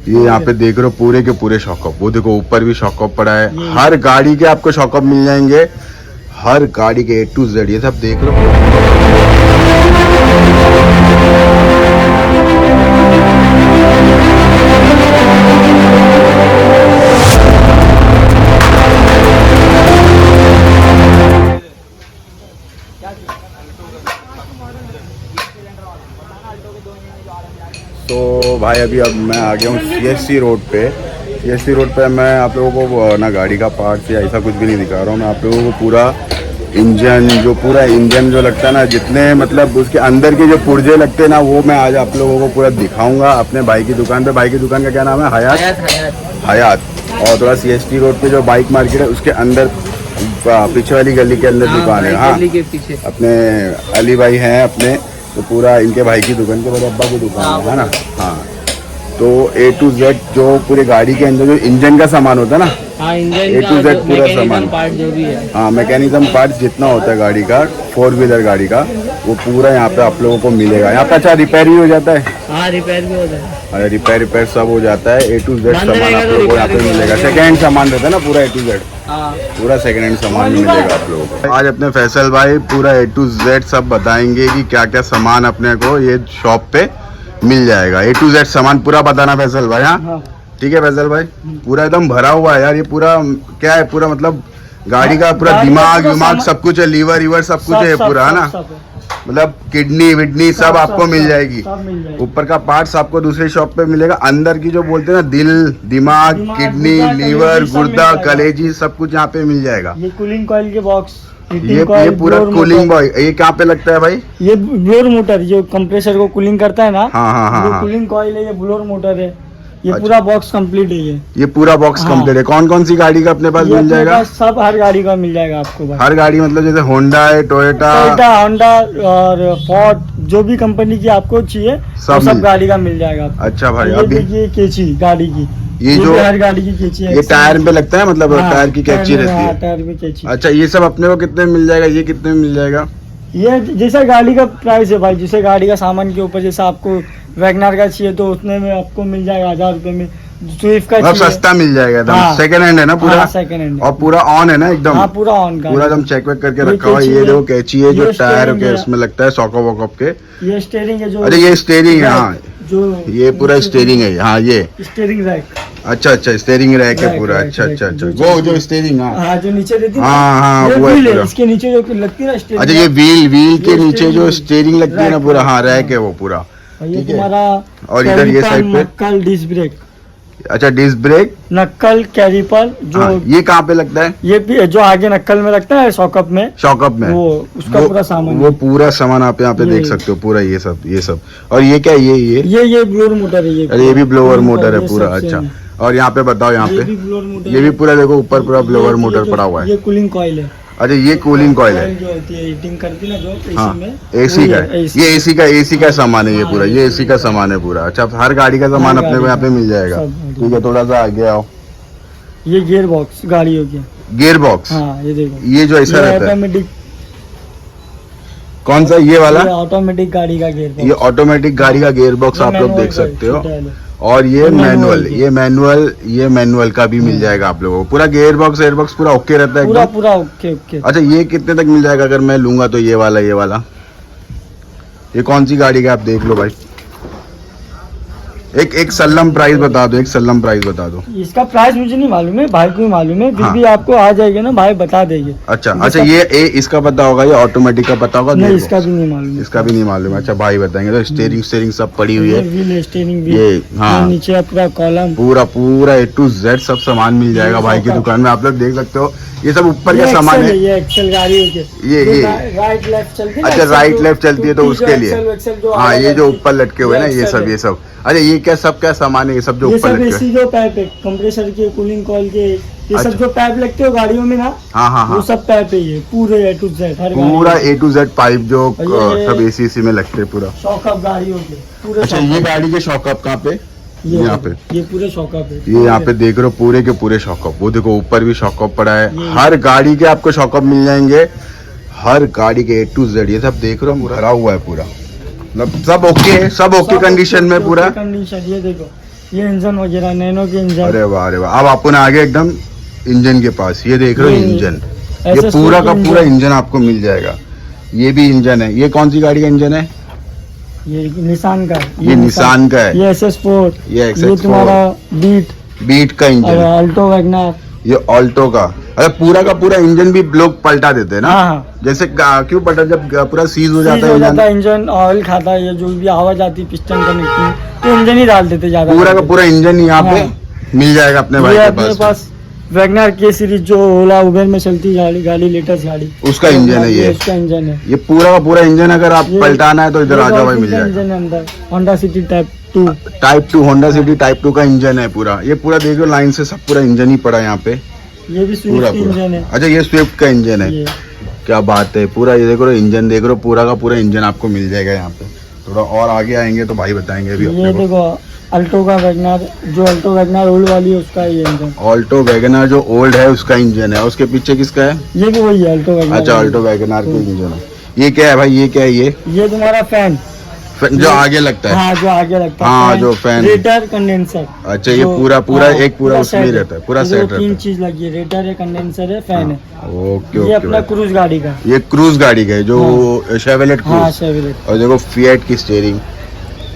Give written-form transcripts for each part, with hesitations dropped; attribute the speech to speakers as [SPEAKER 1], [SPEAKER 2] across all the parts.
[SPEAKER 1] ये यहाँ पे देख रहे हो पूरे के पूरे शॉकअप, वो देखो ऊपर भी शॉकअप पड़ा है। हर गाड़ी के आपको शॉकअप मिल जाएंगे, हर गाड़ी के A to Z, ये सब देख रहे हो। तो भाई अभी मैं आ गया हूँ CSC रोड पे। CSC रोड पे मैं आप लोगों को ना गाड़ी का पार्ट्स या ऐसा कुछ भी नहीं दिखा रहा हूँ, मैं आप लोगों को पूरा इंजन जो लगता है ना, जितने मतलब उसके अंदर के जो पुर्जे लगते हैं ना, वो मैं आज आप लोगों को पूरा दिखाऊंगा अपने भाई की दुकान पे। भाई की दुकान का क्या नाम है? हयात। और थोड़ा CST रोड पे जो बाइक मार्केट है उसके अंदर पीछे वाली गली के अंदर दुकान है। हाँ, अपने अली भाई हैं अपने, तो पूरा इनके भाई की दुकान के मेरे अब्बा की दुकान है ना। हाँ, तो A to Z जो पूरे गाड़ी के अंदर जो इंजन का सामान होता है ना, A to Z पूरा सामान,
[SPEAKER 2] जो भी है,
[SPEAKER 1] हाँ मैकेनिज्म पार्ट जितना होता है गाड़ी का, 4 व्हीलर गाड़ी का, वो पूरा यहाँ पे आप लोगों को मिलेगा। यहाँ पे अच्छा रिपेयर भी हो जाता है?
[SPEAKER 2] हाँ, रिपेयर भी होता है।
[SPEAKER 1] अरे रिपेयर सब हो जाता है। A to Z सामान आप लोगों को यहाँ पे मिलेगा। सेकेंड हैंड सामान रहता है ना पूरा A to Z, पूरा सेकेंड हैंड सामान मिलेगा आप लोगों को। आज अपने फैसल भाई पूरा A to Z सब बताएंगे कि क्या क्या सामान अपने को ये शॉप पे मिल जाएगा। A to Z सामान पूरा बताना फैसल भाई। हाँ ठीक है फैसल भाई, पूरा एकदम भरा हुआ है यार। ये पूरा क्या है, पूरा मतलब गाड़ी का पूरा दिमाग सब कुछ है, लीवर सब कुछ है पूरा, है ना। मतलब किडनी विडनी सब आपको मिल जाएगी। ऊपर का पार्ट्स आपको दूसरी शॉप पे मिलेगा। अंदर की जो बोलते हैं ना, दिल दिमाग किडनी लीवर गुर्दा कलेजी सब कुछ यहाँ पे मिल जाएगा।
[SPEAKER 2] ये कूलिंग कॉइल के बॉक्स,
[SPEAKER 1] ये पूरा कूलिंग बॉय, ये कहाँ पे लगता है भाई?
[SPEAKER 2] ये ब्लोअर मोटर जो कंप्रेसर को कूलिंग करता है ना।
[SPEAKER 1] हाँ,
[SPEAKER 2] कूलिंग कॉइल है, ये ब्लोअर मोटर है। ये पूरा बॉक्स कंप्लीट है। ये पूरा
[SPEAKER 1] बॉक्स कंप्लीट है। कौन कौन सी गाड़ी का अपने पास मिल जाएगा?
[SPEAKER 2] सब हर गाड़ी का मिल जाएगा आपको भाई।
[SPEAKER 1] हर गाड़ी मतलब जैसे होंडा है, टोयोटा
[SPEAKER 2] होंडा और फोर्ड, जो भी कंपनी की आपको चाहिए सब गाड़ी का मिल जाएगा।
[SPEAKER 1] अच्छा भाई,
[SPEAKER 2] अभी ये कैची गाड़ी की,
[SPEAKER 1] ये जो
[SPEAKER 2] हर गाड़ी की कैची है,
[SPEAKER 1] ये टायर पे लगता है, मतलब टायर की कैची रहती है।
[SPEAKER 2] टायर पे कैची।
[SPEAKER 1] अच्छा, ये सब अपने को कितने में मिल जाएगा? ये कितने में मिल जाएगा?
[SPEAKER 2] ये जैसा गाड़ी का प्राइस है भाई, जैसे गाड़ी का सामान के ऊपर, जैसा आपको वैगनर का चाहिए तो उतने में आपको मिल जाएगा 1000 रुपए में। स्विफ्ट का चाहिए
[SPEAKER 1] सस्ता मिल जाएगा एकदम। सेकंड हैंड है ना पूरा?
[SPEAKER 2] सेकंड हैंड
[SPEAKER 1] और पूरा ऑन है ना एकदम?
[SPEAKER 2] हाँ, पूरा ऑन का,
[SPEAKER 1] पूरा एकदम चेक वेक करके रखा हुआ है। ये देखो कैची है जो टायर के उसमें लगता है, सॉकअप वॉकअप के।
[SPEAKER 2] ये स्टीयरिंग है जो,
[SPEAKER 1] अरे ये स्टीयरिंग है। हाँ,
[SPEAKER 2] जो
[SPEAKER 1] ये पूरा स्टीयरिंग है। हाँ, ये
[SPEAKER 2] स्टीयरिंग रैक।
[SPEAKER 1] अच्छा, स्टीयरिंग रैक है पूरा। अच्छा, वो जो स्टीयरिंग,
[SPEAKER 2] हाँ जो नीचे रहती है,
[SPEAKER 1] हाँ वो
[SPEAKER 2] है। इसके नीचे जो लगती है ना स्टीयरिंग।
[SPEAKER 1] अच्छा, ये व्हील के नीचे जो स्टीयरिंग लगती है ना पूरा, हाँ रैक है वो पूरा।
[SPEAKER 2] ये तुम्हारा,
[SPEAKER 1] और इधर ये साइड पे
[SPEAKER 2] नक्कल डिस्क ब्रेक।
[SPEAKER 1] अच्छा, डिस्क ब्रेक,
[SPEAKER 2] नक्कल कैलिपर जो,
[SPEAKER 1] हाँ, ये कहाँ पे लगता है?
[SPEAKER 2] ये भी जो आगे नक्कल में लगता है, शॉकअप में
[SPEAKER 1] वो
[SPEAKER 2] उसका पूरा सामान,
[SPEAKER 1] वो पूरा सामान आप यहाँ पे देख सकते हो पूरा। ये सब और ये क्या है? ये
[SPEAKER 2] ब्लोअर मोटर है।
[SPEAKER 1] अरे ये भी ब्लोअर मोटर है पूरा। अच्छा, और यहाँ पे बताओ, यहाँ पे ये भी पूरा देखो ऊपर पूरा ब्लोअर मोटर पड़ा हुआ है।
[SPEAKER 2] ये कूलिंग कॉइल है।
[SPEAKER 1] अच्छा, ये कूलिंग कॉइल है
[SPEAKER 2] जो होती है हीटिंग करती है ना, जो
[SPEAKER 1] हाँ,
[SPEAKER 2] में
[SPEAKER 1] AC का है। ये AC का सामान है ये पूरा। ये AC का सामान है पूरा। अच्छा, हर गाड़ी का सामान अपने को यहाँ पे मिल जाएगा। ठीक है, थोड़ा सा आगे आओ।
[SPEAKER 2] ये गियर बॉक्स गाड़ी हो गया।
[SPEAKER 1] गियर बॉक्स,
[SPEAKER 2] हाँ ये देखो,
[SPEAKER 1] ये जो ऐसा रहता है
[SPEAKER 2] ऑटोमेटिक।
[SPEAKER 1] कौन सा? ये वाला
[SPEAKER 2] ऑटोमेटिक गाड़ी का गियर बॉक्स।
[SPEAKER 1] ये ऑटोमेटिक गाड़ी का गियर बॉक्स आप लोग देख सकते हो। और ये मैनुअल का भी मिल जाएगा आप लोगों को। पूरा गियर बॉक्स पूरा ओके रहता है,
[SPEAKER 2] पूरा ओके।
[SPEAKER 1] अच्छा, ये कितने तक मिल जाएगा अगर मैं लूंगा तो? ये वाला ये कौन सी गाड़ी का आप देख लो भाई। एक सल्लम प्राइस बता दो,
[SPEAKER 2] इसका प्राइस मुझे नहीं मालूम है, भाई को ही मालूम है। फिर भी आपको आ जाएगा ना, भाई बता देंगे।
[SPEAKER 1] अच्छा, ये इसका पता होगा, ये ऑटोमेटिक का पता होगा?
[SPEAKER 2] नहीं, इसका भी नहीं मालूम।
[SPEAKER 1] अच्छा, भाई बताएंगे। तो स्टीयरिंग सब पड़ी हुई है,
[SPEAKER 2] स्टीयरिंग भी,
[SPEAKER 1] ये हाँ,
[SPEAKER 2] नीचे पूरा कॉलम,
[SPEAKER 1] पूरा A to Z सब सामान मिल जाएगा भाई की दुकान में। आप लोग देख सकते हो, ये सब ऊपर का सामान है।
[SPEAKER 2] ये एक्सेल गाड़ी होती है, ये राइट लेफ्ट चलती है।
[SPEAKER 1] अच्छा, राइट लेफ्ट चलती है तो उसके लिए, हाँ, ये जो ऊपर लटके हुए ना, ये सब। अच्छा, ये क्या सामान है? ये सब जो ऊपर लटके
[SPEAKER 2] हुए, जो पाइप है कंप्रेसर के, कूलिंग कॉइल के, ये सब जो पाइप लगते हो गाड़ियों में ना, हाँ, वो सब पाइप है। ये पूरे A to Z,
[SPEAKER 1] पूरा A to Z पाइप जो सब AC में लगते हैं पूरा।
[SPEAKER 2] शॉकअप गाड़ी होती है।
[SPEAKER 1] अच्छा, ये गाड़ी के शॉकअप कहाँ पे? यहाँ पे
[SPEAKER 2] ये पूरे शॉकअप है।
[SPEAKER 1] ये यहाँ पे देख रहे हो पूरे के पूरे शॉकअप, वो देखो ऊपर भी शॉकअप पड़ा है। हर गाड़ी के आपको शॉकअप मिल जाएंगे, हर गाड़ी के A to Z। ये सब देख रहे हो भरा हुआ है पूरा, मतलब सब ओके कंडीशन में पूरा।
[SPEAKER 2] कंडीशन, ये देखो, ये इंजन वगैरह नैनो के इंजन।
[SPEAKER 1] अरे वाह अरे वाह। अब अपन आगे एकदम इंजन के पास, ये देख रहे हो
[SPEAKER 2] ये
[SPEAKER 1] इंजन,
[SPEAKER 2] ऐसा
[SPEAKER 1] ये पूरा का
[SPEAKER 2] इंजन।
[SPEAKER 1] पूरा इंजन आपको मिल जाएगा। ये भी इंजन है। ये कौन सी गाड़ी का इंजन है?
[SPEAKER 2] ये निसान का,
[SPEAKER 1] ये निसान का है।
[SPEAKER 2] ये SS4,
[SPEAKER 1] ये
[SPEAKER 2] ये तुम्हारा
[SPEAKER 1] बीट का इंजन है।
[SPEAKER 2] अल्टो वैगनर,
[SPEAKER 1] ये ऑल्टो का। अरे पूरा का पूरा इंजन भी लोग पलटा देते हैं ना।
[SPEAKER 2] हाँ
[SPEAKER 1] जैसे क्यों पलटा, जब पूरा सीज हो
[SPEAKER 2] सीज
[SPEAKER 1] जाता
[SPEAKER 2] हो
[SPEAKER 1] है
[SPEAKER 2] जाता है
[SPEAKER 1] इंजन,
[SPEAKER 2] इंजन, ऑयल खाता है, ये जो भी आवाज आती है पिस्टन कनेक्टिंग तो इंजन ही डाल देते ज्यादा।
[SPEAKER 1] पूरा का पूरा इंजन यहाँ पे
[SPEAKER 2] हाँ।
[SPEAKER 1] मिल जाएगा अपने भाई
[SPEAKER 2] ये
[SPEAKER 1] के
[SPEAKER 2] अपने
[SPEAKER 1] पास।
[SPEAKER 2] पास वैगनर के सीरीज जो ओला उबेर में चलती है गाड़ी लेटेस्ट गाड़ी,
[SPEAKER 1] उसका इंजन है ये।
[SPEAKER 2] उसका इंजन है।
[SPEAKER 1] ये पूरा का पूरा इंजन अगर आप
[SPEAKER 2] ये-
[SPEAKER 1] पलटाना है तो इधर आ जाओ भाई, मिल जाएगा।
[SPEAKER 2] इंजन है अंदर, Honda city type 2।
[SPEAKER 1] Type 2 Honda city type 2 का इंजन है पूरा। ये पूरा देखो लाइन से सब पूरा इंजन ही पड़ा है यहाँ पे,
[SPEAKER 2] ये भी
[SPEAKER 1] पूरा
[SPEAKER 2] स्विफ्ट इंजन है।
[SPEAKER 1] अच्छा ये स्विफ्ट का इंजन है।
[SPEAKER 2] ये
[SPEAKER 1] क्या बात है। पूरा ये देखो इंजन देख रहे हो, पूरा का पूरा इंजन आपको मिल जाएगा यहाँ पे। थोड़ा और आगे आएंगे तो भाई बताएंगे अभी
[SPEAKER 2] ये
[SPEAKER 1] अपने को।
[SPEAKER 2] देखो अल्टो का वैगनर, जो अल्टो वैगनर ओल्ड वाली है उसका ये इंजन।
[SPEAKER 1] ऑल्टो वैगनर जो ओल्ड है उसका इंजन है। उसके पीछे किसका है?
[SPEAKER 2] ये भी वही है अल्टो वैगनर।
[SPEAKER 1] अच्छा ऑल्टो वैगनर का इंजन है। ये क्या है भाई, ये क्या है?
[SPEAKER 2] ये तुम्हारा फैन
[SPEAKER 1] जो आगे लगता है।
[SPEAKER 2] हाँ जो आगे लगता है,
[SPEAKER 1] हाँ, जो फैन।
[SPEAKER 2] Rater condenser.
[SPEAKER 1] अच्छा ये
[SPEAKER 2] जो-
[SPEAKER 1] पूरा पूरा
[SPEAKER 2] हाँ,
[SPEAKER 1] एक पूरा उसमें ही
[SPEAKER 2] सेट
[SPEAKER 1] रहता है, पूरा
[SPEAKER 2] ये
[SPEAKER 1] सेट
[SPEAKER 2] दो
[SPEAKER 1] रहता
[SPEAKER 2] तीन
[SPEAKER 1] है।
[SPEAKER 2] चीज लगी है, रेटर है, कंडेंसर है, फैन है।
[SPEAKER 1] ओके
[SPEAKER 2] ये
[SPEAKER 1] ओके
[SPEAKER 2] अपना
[SPEAKER 1] भाई।
[SPEAKER 2] क्रूज गाड़ी का।
[SPEAKER 1] ये क्रूज गाड़ी का है जो शेवलेट
[SPEAKER 2] हाँ
[SPEAKER 1] क्रूज।
[SPEAKER 2] शेवलेट।
[SPEAKER 1] और देखो फिएट की स्टीयरिंग,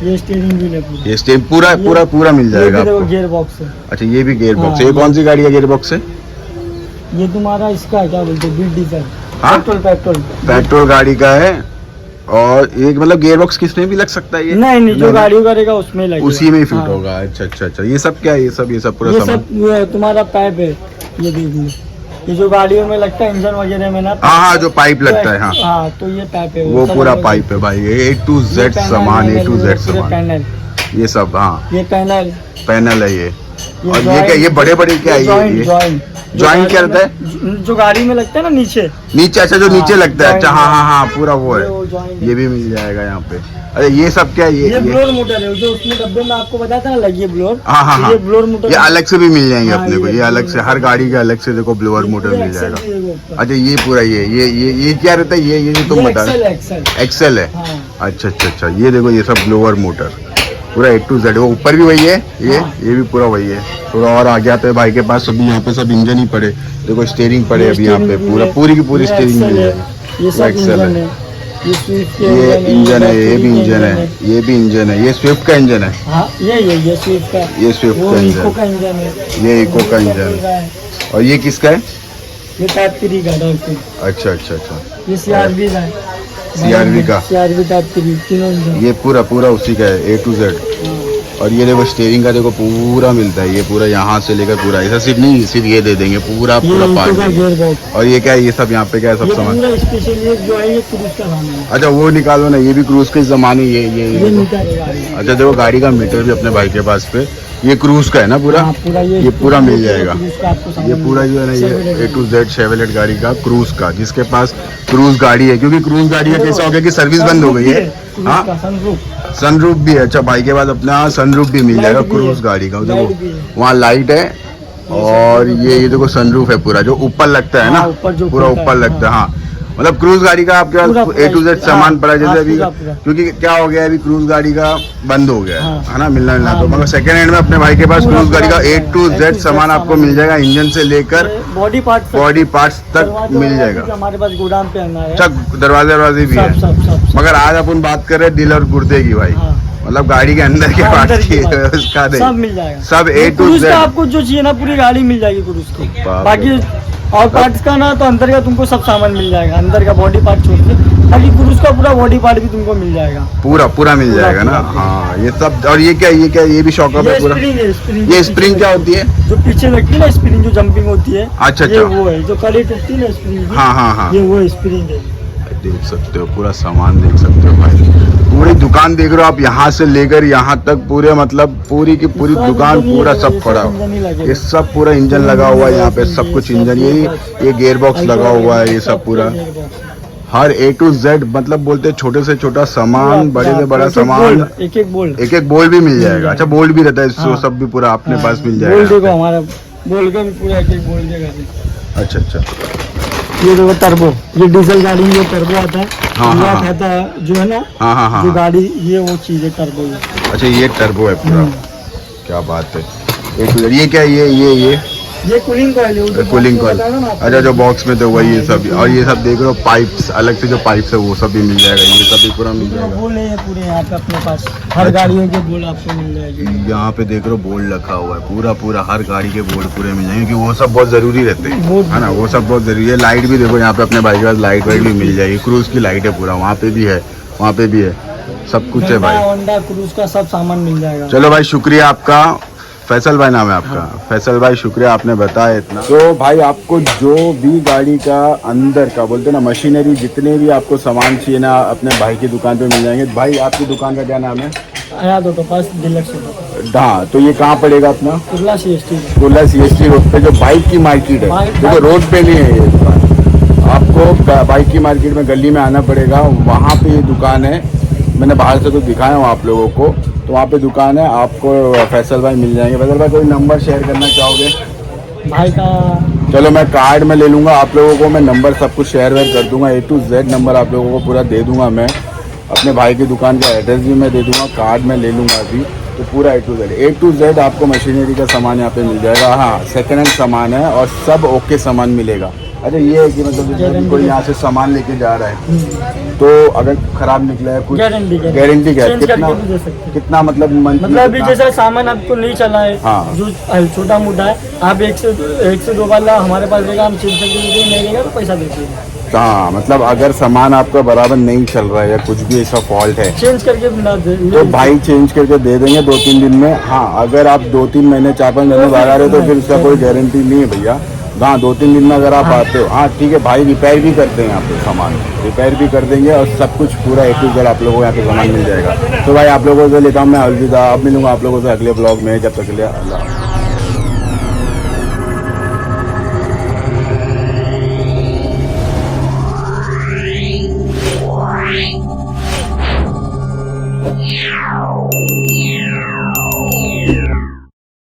[SPEAKER 2] ये स्टीयरिंग व्हील है पूरी।
[SPEAKER 1] ये स्टीयरिंग पूरा
[SPEAKER 2] ये-
[SPEAKER 1] पूरा पूरा मिल
[SPEAKER 2] ये
[SPEAKER 1] जाएगा
[SPEAKER 2] भी देखो
[SPEAKER 1] आपको।
[SPEAKER 2] गियर बॉक्स है।
[SPEAKER 1] अच्छा ये भी गियर बॉक्स है।
[SPEAKER 2] हाँ,
[SPEAKER 1] ये कौन सी गाड़ी का गियर बॉक्स है?
[SPEAKER 2] ये तुम्हारा इसका क्या बोलते हैं, बीट डीजल,
[SPEAKER 1] हाँ?
[SPEAKER 2] पेट्रोल।
[SPEAKER 1] पेट्रोल गाड़ी का है। और एक मतलब गियर बॉक्स किसमें भी लग सकता है ये?
[SPEAKER 2] नहीं जो गाड़ियों करेगा उसमें लगेगा।
[SPEAKER 1] उसी में ही फिट
[SPEAKER 2] हाँ।
[SPEAKER 1] होगा। अच्छा अच्छा अच्छा। ये सब क्या है? ये सब पूरा
[SPEAKER 2] ये
[SPEAKER 1] सामान।
[SPEAKER 2] सब वो तुम्हारा पाइप है, ये देख लो, ये जो गाड़ियों में लगता है इंजन वगैरह में ना।
[SPEAKER 1] हाँ हाँ जो पाइप लगता है। हाँ
[SPEAKER 2] हाँ तो ये पाइप है,
[SPEAKER 1] वो
[SPEAKER 2] सब
[SPEAKER 1] पूरा
[SPEAKER 2] अलग-
[SPEAKER 1] पाइप है भाई। ये A to
[SPEAKER 2] ये
[SPEAKER 1] Z
[SPEAKER 2] पैनल
[SPEAKER 1] सामान, A to
[SPEAKER 2] वैनल,
[SPEAKER 1] Z
[SPEAKER 2] पूरे
[SPEAKER 1] सामान,
[SPEAKER 2] पैनल,
[SPEAKER 1] ये सब। हाँ
[SPEAKER 2] ये पैनल,
[SPEAKER 1] पैनल है ये। और ये
[SPEAKER 2] जॉइंट-
[SPEAKER 1] क्या, ये बड़े बड़े क्या है? ये जॉइंट क्या रहता
[SPEAKER 2] है? जो गाड़ी में लगता है ना नीचे,
[SPEAKER 1] नीचे। अच्छा जो
[SPEAKER 2] हाँ,
[SPEAKER 1] नीचे लगता है। अच्छा
[SPEAKER 2] जॉइंट
[SPEAKER 1] हाँ हाँ हाँ पूरा वो
[SPEAKER 2] ये
[SPEAKER 1] है।
[SPEAKER 2] वो जॉइंट
[SPEAKER 1] ये भी मिल जाएगा यहाँ पे। अरे ये सब क्या है?
[SPEAKER 2] ये ब्लोअर मोटर है, जो उसमें डब्बे में आपको बताया था ना लगी है ब्लोअर।
[SPEAKER 1] हाँ हाँ हाँ।
[SPEAKER 2] ये ब्लोअर मोटर
[SPEAKER 1] ये अलग से भी मिल जाएंगे
[SPEAKER 2] हाँ,
[SPEAKER 1] अपने को।
[SPEAKER 2] ये
[SPEAKER 1] ये अलग से
[SPEAKER 2] ब्लोअर
[SPEAKER 1] हर गाड़ी के अलग से देखो ब्लोअर मोटर मिल जाएगा। अच्छा ये पूरा ये क्या रहता है? ये तुम बता रहे। एक्सेल है।
[SPEAKER 2] हाँ।
[SPEAKER 1] अच्छा अच्छा अच्छा। ये देखो ये सब ब्लोअर मोटर पूरा A to Z। वो ऊपर भी वही है,
[SPEAKER 2] हाँ।
[SPEAKER 1] ये भी पूरा वही है। थोड़ा और आगे आते हैं भाई के पास। अभी यहाँ पे सब इंजन ही पड़े। देखो स्टीयरिंग पड़े अभी यहाँ पे, पूरा पूरी की पूरी स्टीयरिंग मिल जाएगी।
[SPEAKER 2] ये सब
[SPEAKER 1] एक्सेल
[SPEAKER 2] इंजन
[SPEAKER 1] है।
[SPEAKER 2] है, ये स्विफ्ट के
[SPEAKER 1] ये इंजन है, ये भी
[SPEAKER 2] के
[SPEAKER 1] इंजन है, ये भी इंजन है। ये स्विफ्ट का इंजन है।
[SPEAKER 2] हाँ ये स्विफ्ट का,
[SPEAKER 1] ये स्विफ्ट
[SPEAKER 2] वो
[SPEAKER 1] का
[SPEAKER 2] इको
[SPEAKER 1] इंजन,
[SPEAKER 2] का इंजन है,
[SPEAKER 1] ये इको का इंजन।
[SPEAKER 2] है।
[SPEAKER 1] और ये किसका है?
[SPEAKER 2] ये टाइप 3 का है,
[SPEAKER 1] अच्छा अच्छा अच्छा।
[SPEAKER 2] ये CRV का है,
[SPEAKER 1] CRV का।
[SPEAKER 2] CRV टाइप 3 तीनों इंजन।
[SPEAKER 1] ये पूरा पूरा उसी का है A to Z। और ये देखो स्टीयरिंग का देखो पूरा मिलता है। ये पूरा यहाँ से लेकर पूरा, ऐसा सिर्फ नहीं, सिर्फ ये दे देंगे पूरा
[SPEAKER 2] ये
[SPEAKER 1] पूरा
[SPEAKER 2] इको का
[SPEAKER 1] पार्ट।
[SPEAKER 2] गियर बॉक्स,
[SPEAKER 1] और ये क्या है? ये सब यहाँ पे क्या है? सब
[SPEAKER 2] ये
[SPEAKER 1] सामान।
[SPEAKER 2] पूरा स्पेशल ये जो है ये क्रूज का सामान है,
[SPEAKER 1] अच्छा वो निकालो ना, ये भी क्रूज के जमाने। ये
[SPEAKER 2] ये मीटर है गाड़ी का।
[SPEAKER 1] अच्छा देखो गाड़ी का मीटर भी अपने भाई के पास पे। ये क्रूज का है ना पूरा?
[SPEAKER 2] हाँ, पूरा
[SPEAKER 1] ये पूरा मिल जाएगा।
[SPEAKER 2] क्रूज का आपको सामान
[SPEAKER 1] ये पूरा जो है ना ये
[SPEAKER 2] मिलेगा।
[SPEAKER 1] A to Z शेवलेट गाड़ी का क्रूज का, जिसके पास क्रूज गाड़ी है। क्योंकि क्रूज गाड़ी का कैसा हो गया कि सर्विस बंद हो गई है।
[SPEAKER 2] क्रूज
[SPEAKER 1] हाँ
[SPEAKER 2] का सनरूफ,
[SPEAKER 1] सनरूफ भी है। अच्छा भाई के पास अपना सनरूफ भी मिल जाएगा
[SPEAKER 2] लाइट भी
[SPEAKER 1] क्रूज
[SPEAKER 2] है।
[SPEAKER 1] गाड़ी का।
[SPEAKER 2] लाइट भी
[SPEAKER 1] देखो
[SPEAKER 2] है।
[SPEAKER 1] वहाँ लाइट है। और ये देखो सनरूफ है पूरा, जो ऊपर लगता है ना,
[SPEAKER 2] हाँ, ऊपर जो
[SPEAKER 1] पूरा
[SPEAKER 2] खुलता है,
[SPEAKER 1] ऊपर लगता है। हाँ मतलब क्रूज गाड़ी का आपके
[SPEAKER 2] पूरा
[SPEAKER 1] पास A to Z
[SPEAKER 2] हाँ,
[SPEAKER 1] सामान पड़ा है। जैसे
[SPEAKER 2] हाँ,
[SPEAKER 1] अभी
[SPEAKER 2] पूरा।
[SPEAKER 1] क्योंकि क्या हो गया है, अभी क्रूज गाड़ी का बंद हो गया
[SPEAKER 2] हाँ।
[SPEAKER 1] है ना, मिलना
[SPEAKER 2] हाँ,
[SPEAKER 1] तो मगर सेकंड हैंड में अपने भाई के पास
[SPEAKER 2] पूरा
[SPEAKER 1] क्रूज गाड़ी का
[SPEAKER 2] पूरा
[SPEAKER 1] A to Z सामान आपको मिल जाएगा, इंजन से लेकर
[SPEAKER 2] बॉडी पार्ट
[SPEAKER 1] बॉडी पार्ट्स तक मिल जाएगा।
[SPEAKER 2] हमारे पास गोदाम पे आना है,
[SPEAKER 1] अच्छा दरवाजे भी है।
[SPEAKER 2] सब
[SPEAKER 1] मगर आज अपन बात कर रहे हैं दिल और गुर्दे की भाई।
[SPEAKER 2] हाँ।
[SPEAKER 1] मतलब गाड़ी के अंदर के
[SPEAKER 2] हाँ,
[SPEAKER 1] पार्ट
[SPEAKER 2] अंदर
[SPEAKER 1] की
[SPEAKER 2] की बात।
[SPEAKER 1] उसका
[SPEAKER 2] सब
[SPEAKER 1] नहीं,
[SPEAKER 2] मिल जाएगा,
[SPEAKER 1] सब A to
[SPEAKER 2] क्रूज
[SPEAKER 1] Z।
[SPEAKER 2] का आपको जो चाहिए ना पूरी गाड़ी मिल जाएगी क्रूज की।
[SPEAKER 1] बाप
[SPEAKER 2] बाकी
[SPEAKER 1] रे।
[SPEAKER 2] और पार्ट्स का ना तो अंदर का तुमको सब सामान मिल जाएगा, अंदर का बॉडी पार्ट छोड़ के बाकी क्रूज का पूरा बॉडी पार्ट भी तुमको मिल जाएगा।
[SPEAKER 1] पूरा पूरा मिल
[SPEAKER 2] पूरा,
[SPEAKER 1] जाएगा ना।
[SPEAKER 2] पूरा।
[SPEAKER 1] हाँ ये सब। और ये क्या ये भी शॉकअप है
[SPEAKER 2] ये
[SPEAKER 1] पूरा।
[SPEAKER 2] स्प्रिंग है, स्प्रिंग
[SPEAKER 1] ये स्प्रिंग क्या होती है?
[SPEAKER 2] जो पीछे लगती है ना स्प्रिंग, जो जंपिंग होती है।
[SPEAKER 1] अच्छा,
[SPEAKER 2] ये
[SPEAKER 1] अच्छा।
[SPEAKER 2] वो है जो कड़ी टूटती है ना स्प्रिंग की,
[SPEAKER 1] हाँ हाँ हाँ
[SPEAKER 2] ये वो स्प्रिंग है।
[SPEAKER 1] देख सकते हो पूरा सामान, देख सकते हो भाई। पूरी दुकान देख रहे हो आप, यहाँ से लेकर यहाँ तक पूरे मतलब पूरी की पूरी
[SPEAKER 2] सब
[SPEAKER 1] दुकान
[SPEAKER 2] इंजन ही
[SPEAKER 1] पूरा
[SPEAKER 2] लगेगा,
[SPEAKER 1] सब
[SPEAKER 2] ये
[SPEAKER 1] पड़ा
[SPEAKER 2] सब इंजन ही
[SPEAKER 1] हुआ।
[SPEAKER 2] लगेगा।
[SPEAKER 1] ये सब पूरा इंजन लगा हुआ है यहाँ पे, सब कुछ इंजन। ये गियर बॉक्स लगा हुआ है, ये सब पूरा हर A to Z। मतलब बोलते छोटे से छोटा सामान, बड़े से बड़ा सामान,
[SPEAKER 2] एक एक बोल्ट,
[SPEAKER 1] एक एक बोल्ट भी मिल जाएगा।
[SPEAKER 2] जाएगा।
[SPEAKER 1] अच्छा बोल्ट भी रहता है,
[SPEAKER 2] हाँ।
[SPEAKER 1] वो सब भी पूरा अपने पास मिल
[SPEAKER 2] बोल्ट देखो
[SPEAKER 1] जाएगा।
[SPEAKER 2] हमारा बोल्ट का भी पूरा एक एक बोल्ट देगा।
[SPEAKER 1] अच्छा अच्छा।
[SPEAKER 2] ये देखो टर्बो, ये डीजल गाड़ी में ये टर्बो आता है।
[SPEAKER 1] हाँ,
[SPEAKER 2] ये
[SPEAKER 1] हाँ, हाँ।
[SPEAKER 2] आता है जो है ना,
[SPEAKER 1] हाँ हाँ
[SPEAKER 2] जो
[SPEAKER 1] हाँ।
[SPEAKER 2] गाड़ी ये वो चीज है टर्बो।
[SPEAKER 1] अच्छा ये टर्बो है पूरा। क्या बात है। A to Z। ये क्या है? ये
[SPEAKER 2] कूलिंग कॉइल है,
[SPEAKER 1] कूलिंग कॉइल। अच्छा, जो बॉक्स में तो वही ये सब। और ये सब देख रहे हो पाइप्स, अलग से जो पाइप्स है वो सब भी मिल जाएगा। ये सब भी पूरा मिल जाएगा।
[SPEAKER 2] बोल है पूरे यहाँ पे अपने पास, हर गाड़ियों के बोल आपको मिल जाएगी।
[SPEAKER 1] यहाँ पे देख रहे हो बोर्ड रखा हुआ है, पूरा हर गाड़ी के बोर्ड पूरे मिल जाएंगे, क्योंकि वो सब बहुत जरूरी रहते हैं, है ना। वो सब बहुत जरूरी है। लाइट भी देखो यहाँ पे अपने भाई के पास लाइट वाइट भी मिल जाएगी। क्रूज की लाइट है पूरा, वहाँ पे भी है, वहाँ पे भी है, सब कुछ है भाई।
[SPEAKER 2] होंडा क्रूज का सब सामान मिल जाएगा।
[SPEAKER 1] चलो भाई, शुक्रिया आपका। फैसल भाई नाम है आपका। हाँ। फैसल भाई, शुक्रिया, आपने बताया इतना। तो भाई आपको जो भी गाड़ी का अंदर का बोलते ना मशीनरी, जितने भी आपको सामान चाहिए ना, अपने भाई की दुकान पे मिल जाएंगे। भाई आपकी दुकान का क्या नाम है? हाँ, तो ये कहाँ पड़ेगा अपना? कुर्ला CST रोड पे, जो बाइक की मार्केट है। देखो रोड पे नहीं है ये दुकान, आपको बाइक की मार्केट में गली में आना पड़ेगा, वहाँ पे ये दुकान है। मैंने बाहर से तो दिखाया हूँ आप लोगों को, तो वहाँ पे दुकान है, आपको फैसल भाई मिल जाएंगे। फैसल भाई कोई नंबर शेयर करना चाहोगे भाई का? चलो मैं कार्ड में ले लूँगा, आप लोगों को मैं नंबर सब कुछ शेयर वेयर कर दूंगा। A to Z नंबर आप लोगों को पूरा दे दूंगा मैं। अपने भाई की दुकान का एड्रेस भी मैं दे दूंगा, कार्ड में ले लूँगा अभी। तो पूरा A to Z आपको मशीनरी का सामान यहाँ पे मिल जाएगा। हाँ, सेकेंड हैंड सामान है और सब ओके सामान मिलेगा। अच्छा, ये है कि मतलब कोई यहाँ से सामान लेके जा रहा है तो अगर खराब निकला है कुछ, गारंटी क्या है? कितना मतलब अभी जैसा सामान आपको नहीं चला है, हाँ, जो छोटा मोटा है, आप एक से दो वाला हमारे पास रहेगा, हम चेंज करके नहीं लेगा तो पैसा देते हैं। हाँ, मतलब अगर सामान आपका बराबर नहीं चल रहा है या कुछ भी ऐसा फॉल्ट है, चेंज करके तो भाई चेंज करके दे देंगे 2-3 दिन में। हाँ, अगर आप 2-3 महीने 4-5 महीने बाद आ रहे हो तो फिर उसका कोई गारंटी नहीं है भैया। हाँ, 2-3 दिन में अगर आप आते हो, हाँ ठीक है भाई, रिपेयर भी करते हैं यहाँ पे, सामान रिपेयर भी कर देंगे और सब कुछ पूरा A to Z आप लोगों को यहाँ पे सामान मिल जाएगा। तो भाई आप लोगों से लेता हूँ मैं अलविदा। अब मिलूंगा आप लोगों से अगले ब्लॉग में, जब तक के लिए अल्लाह। Yeah.